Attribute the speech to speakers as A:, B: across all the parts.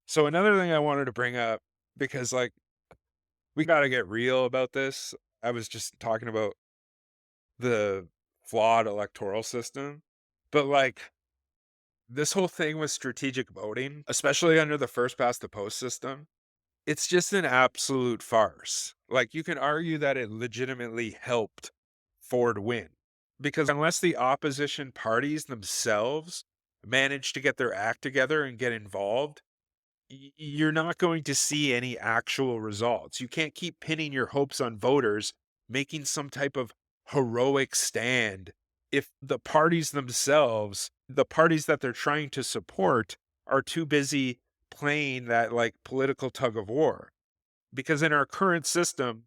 A: So another thing I wanted to bring up, because we got to get real about this. I was just talking about the flawed electoral system, but this whole thing with strategic voting, especially under the first past the post system, it's just an absolute farce. Like, you can argue that it legitimately helped Ford win, because unless the opposition parties themselves manage to get their act together and get involved, you're not going to see any actual results. You can't keep pinning your hopes on voters making some type of heroic stand if the parties themselves, the parties that they're trying to support, are too busy playing that political tug of war. Because in our current system,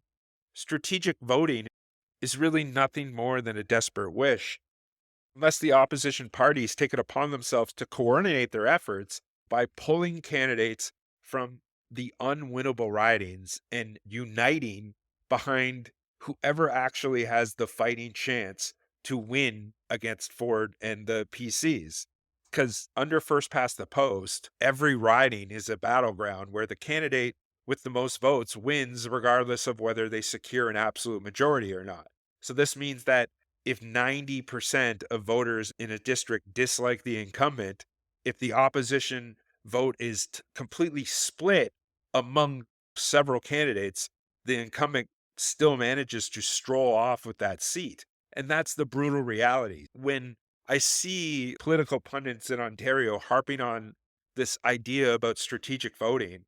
A: strategic voting is really nothing more than a desperate wish, unless the opposition parties take it upon themselves to coordinate their efforts by pulling candidates from the unwinnable ridings and uniting behind whoever actually has the fighting chance to win against Ford and the PCs. Because under first past the post, every riding is a battleground where the candidate with the most votes wins, regardless of whether they secure an absolute majority or not. So this means that if 90% of voters in a district dislike the incumbent, if the opposition vote is completely split among several candidates, the incumbent still manages to stroll off with that seat. And that's the brutal reality. When I see political pundits in Ontario harping on this idea about strategic voting,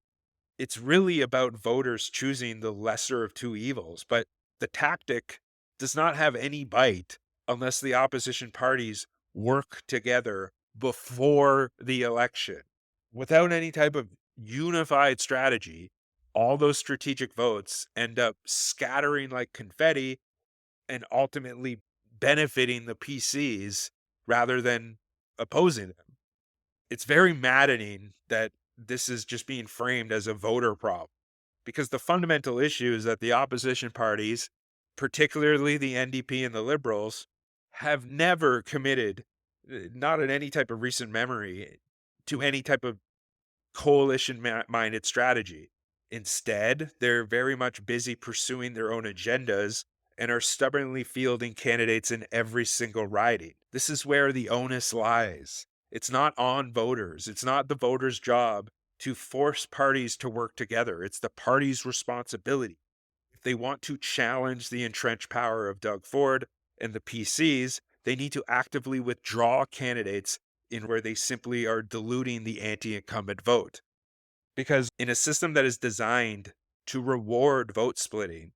A: it's really about voters choosing the lesser of two evils. But the tactic does not have any bite unless the opposition parties work together before the election. Without any type of unified strategy, all those strategic votes end up scattering like confetti and ultimately benefiting the PCs rather than opposing them. It's very maddening that this is just being framed as a voter problem, because the fundamental issue is that the opposition parties, particularly the NDP and the Liberals, have never committed, not in any type of recent memory, to any type of coalition minded strategy. Instead, they're very much busy pursuing their own agendas and are stubbornly fielding candidates in every single riding. This is where the onus lies. It's not on voters. It's not the voters' job to force parties to work together. It's the party's responsibility. If they want to challenge the entrenched power of Doug Ford and the PCs, they need to actively withdraw candidates in where they simply are diluting the anti incumbent vote. Because in a system that is designed to reward vote splitting,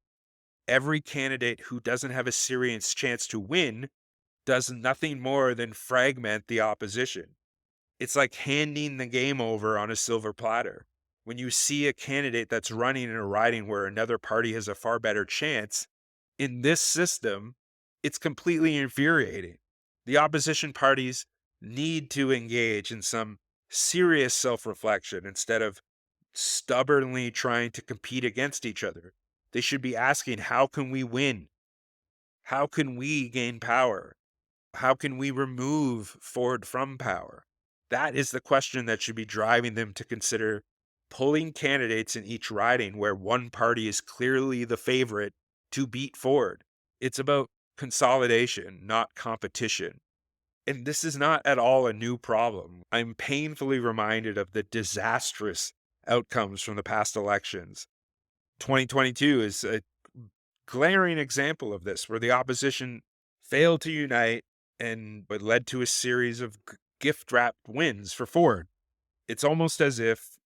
A: every candidate who doesn't have a serious chance to win does nothing more than fragment the opposition. It's like handing the game over on a silver platter. When you see a candidate that's running in a riding where another party has a far better chance, in this system, it's completely infuriating. The opposition parties need to engage in some serious self reflection instead of stubbornly trying to compete against each other. They should be asking, how can we win? How can we gain power? How can we remove Ford from power? That is the question that should be driving them to consider pulling candidates in each riding where one party is clearly the favorite to beat Ford. It's about consolidation, not competition. And this is not at all a new problem. I'm painfully reminded of the disastrous outcomes from the past elections. 2022 is a glaring example of this, where the opposition failed to unite and it led to a series of gift wrapped wins for Ford. It's almost as if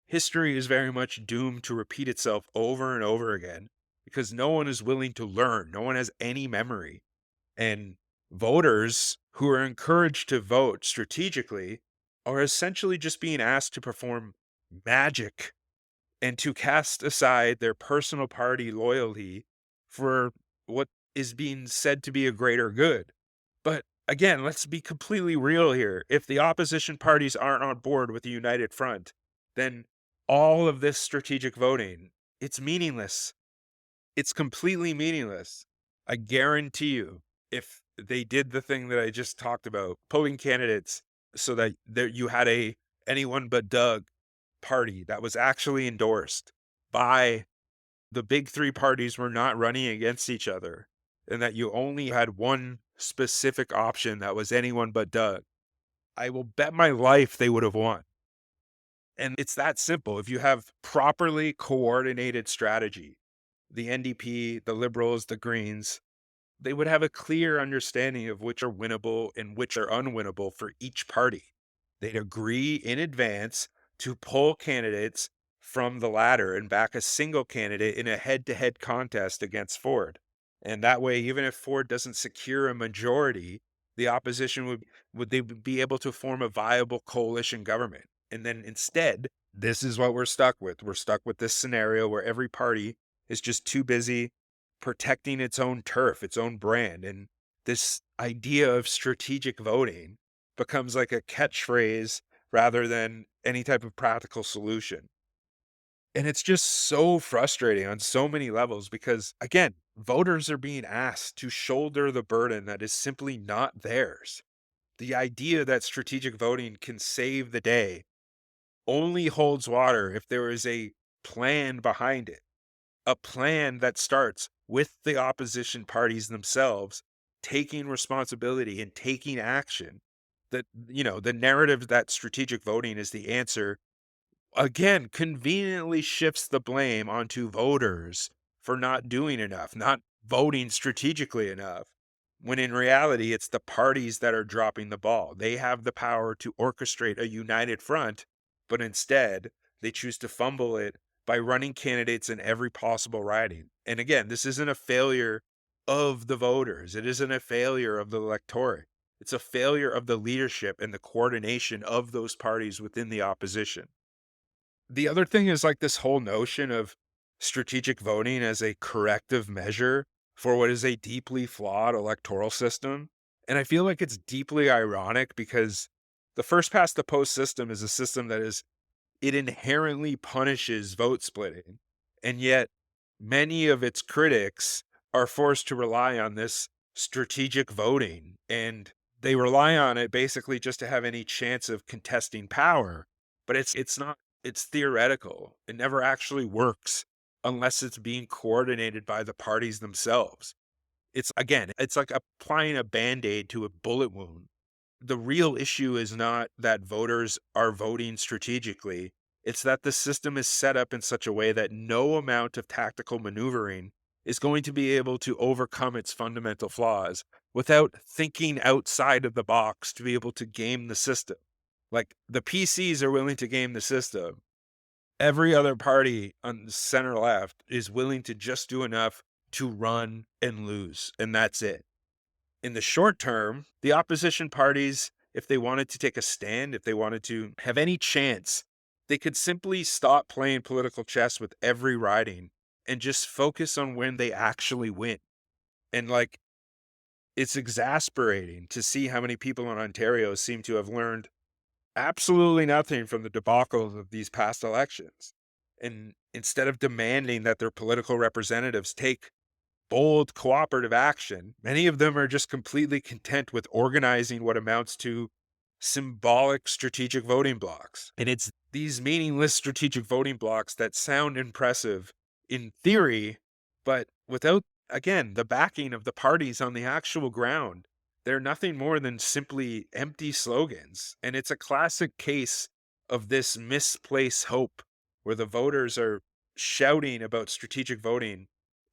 A: history is very much doomed to repeat itself over and over again because no one is willing to learn, no one has any memory. And voters who are encouraged to vote strategically are essentially just being asked to perform magic and to cast aside their personal party loyalty for what is being said to be a greater good. But again, let's be completely real here. If the opposition parties aren't on board with the united front, then all of this strategic voting, it's meaningless. It's completely meaningless. I guarantee you, if they did the thing that I just talked about, pulling candidates so that there you had a anyone but Doug party that was actually endorsed by the big three parties were not running against each other, and that you only had one specific option that was anyone but Doug, I will bet my life they would have won. And it's that simple. If you have properly coordinated strategy, the NDP, the Liberals, the Greens, they would have a clear understanding of which are winnable and which are unwinnable for each party. They'd agree in advance to pull candidates from the ladder and back a single candidate in a head-to-head contest against Ford. And that way, even if Ford doesn't secure a majority, the opposition would they be able to form a viable coalition government. And then instead, this is what we're stuck with. We're stuck with this scenario where every party is just too busy protecting its own turf, its own brand. And this idea of strategic voting becomes like a catchphrase rather than any type of practical solution. And it's just so frustrating on so many levels because, again, voters are being asked to shoulder the burden that is simply not theirs. The idea that strategic voting can save the day only holds water if there is a plan behind it, a plan that starts with the opposition parties themselves taking responsibility and taking action. That, the narrative that strategic voting is the answer, again, conveniently shifts the blame onto voters for not doing enough, not voting strategically enough, when in reality, it's the parties that are dropping the ball. They have the power to orchestrate a united front, but instead, they choose to fumble it by running candidates in every possible riding. And again, this isn't a failure of the voters, it isn't a failure of the electorate. It's a failure of the leadership and the coordination of those parties within the opposition. The other thing is like this whole notion of strategic voting as a corrective measure for what is a deeply flawed electoral system. And I feel like it's deeply ironic because the first past the post system is a system it inherently punishes vote splitting. And yet many of its critics are forced to rely on this strategic voting, and they rely on it basically just to have any chance of contesting power. But it's not, it's theoretical. It never actually works unless it's being coordinated by the parties themselves. It's, again, it's like applying a band-aid to a bullet wound. The real issue is not that voters are voting strategically. It's that the system is set up in such a way that no amount of tactical maneuvering is going to be able to overcome its fundamental flaws without thinking outside of the box to be able to game the system. Like, the PCs are willing to game the system. Every other party on the center left is willing to just do enough to run and lose, and that's it. In the short term, the opposition parties, if they wanted to take a stand, if they wanted to have any chance, they could simply stop playing political chess with every riding and just focus on when they actually win. And like, it's exasperating to see how many people in Ontario seem to have learned absolutely nothing from the debacles of these past elections. And instead of demanding that their political representatives take bold cooperative action, many of them are just completely content with organizing what amounts to symbolic strategic voting blocks. And it's these meaningless strategic voting blocks that sound impressive in theory, but without, again, the backing of the parties on the actual ground, they're nothing more than simply empty slogans. And it's a classic case of this misplaced hope where the voters are shouting about strategic voting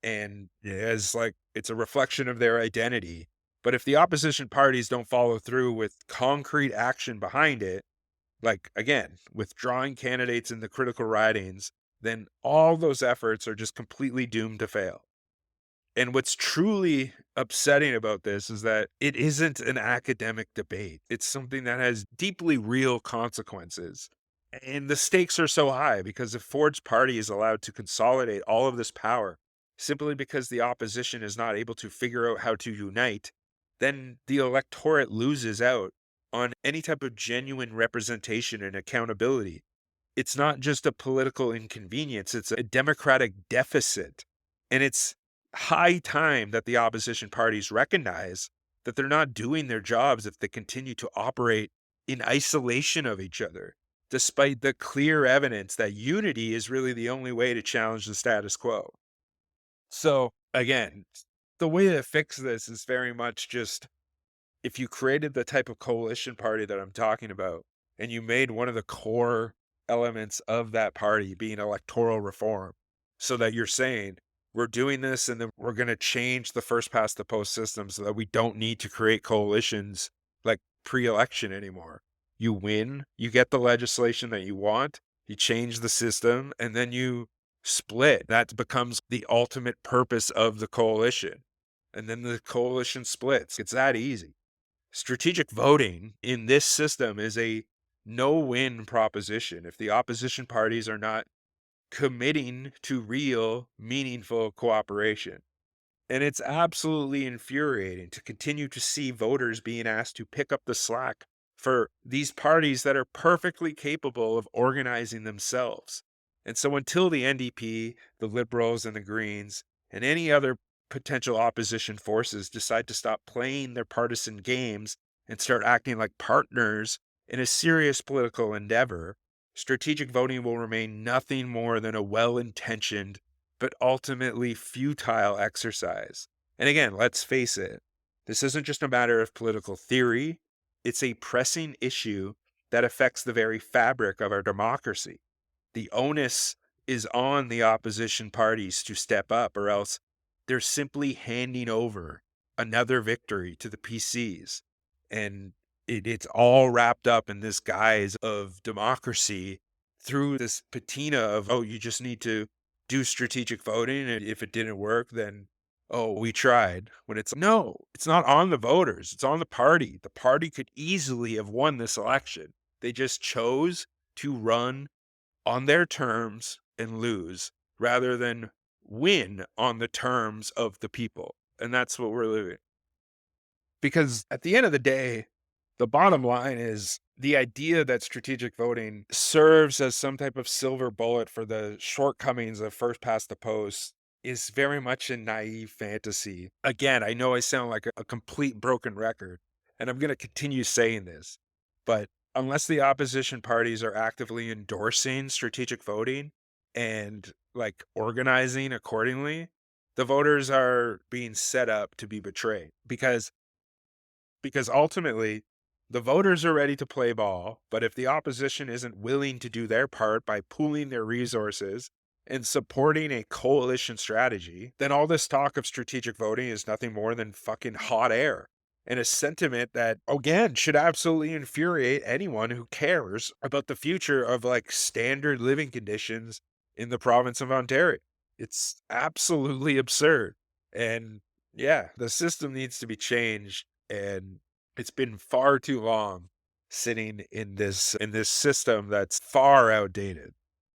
A: and as like it's a reflection of their identity. But if the opposition parties don't follow through with concrete action behind it, like again, withdrawing candidates in the critical ridings, then all those efforts are just completely doomed to fail. And what's truly upsetting about this is that it isn't an academic debate. It's something that has deeply real consequences. And the stakes are so high because if Ford's party is allowed to consolidate all of this power simply because the opposition is not able to figure out how to unite, then the electorate loses out on any type of genuine representation and accountability. It's not just a political inconvenience, it's a democratic deficit. And it's high time that the opposition parties recognize that they're not doing their jobs if they continue to operate in isolation of each other, despite the clear evidence that unity is really the only way to challenge the status quo. So again, the way to fix this is very much just if you created the type of coalition party that I'm talking about, and you made one of the core elements of that party being electoral reform, so that you're saying, we're doing this and then we're going to change the first past the post system so that we don't need to create coalitions like pre election anymore. You win, you get the legislation that you want, you change the system, and then you split. That becomes the ultimate purpose of the coalition. And then the coalition splits. It's that easy. Strategic voting in this system is a no-win proposition if the opposition parties are not committing to real, meaningful cooperation. And it's absolutely infuriating to continue to see voters being asked to pick up the slack for these parties that are perfectly capable of organizing themselves. And so until the NDP, the Liberals, and the Greens, and any other potential opposition forces decide to stop playing their partisan games and start acting like partners in a serious political endeavor, strategic voting will remain nothing more than a well intentioned but ultimately futile exercise. And again, let's face it, this isn't just a matter of political theory, it's a pressing issue that affects the very fabric of our democracy. The onus is on the opposition parties to step up, or else they're simply handing over another victory to the PCs. And it's all wrapped up in this guise of democracy through this patina of, oh, you just need to do strategic voting. And if it didn't work, then, oh, we tried. When it's no, it's not on the voters, it's on the party. The party could easily have won this election. They just chose to run on their terms and lose rather than win on the terms of the people. And that's what we're living. Because at the end of the day, the bottom line is the idea that strategic voting serves as some type of silver bullet for the shortcomings of first past the post is very much a naive fantasy. Again, I know I sound like a complete broken record, and I'm going to continue saying this, but unless the opposition parties are actively endorsing strategic voting and like organizing accordingly, the voters are being set up to be betrayed because ultimately the voters are ready to play ball, but if the opposition isn't willing to do their part by pooling their resources and supporting a coalition strategy, then all this talk of strategic voting is nothing more than fucking hot air. And a sentiment that, again, should absolutely infuriate anyone who cares about the future of like standard living conditions in the province of Ontario. It's absolutely absurd. And yeah, the system needs to be changed. And it's been far too long sitting in this system that's far outdated.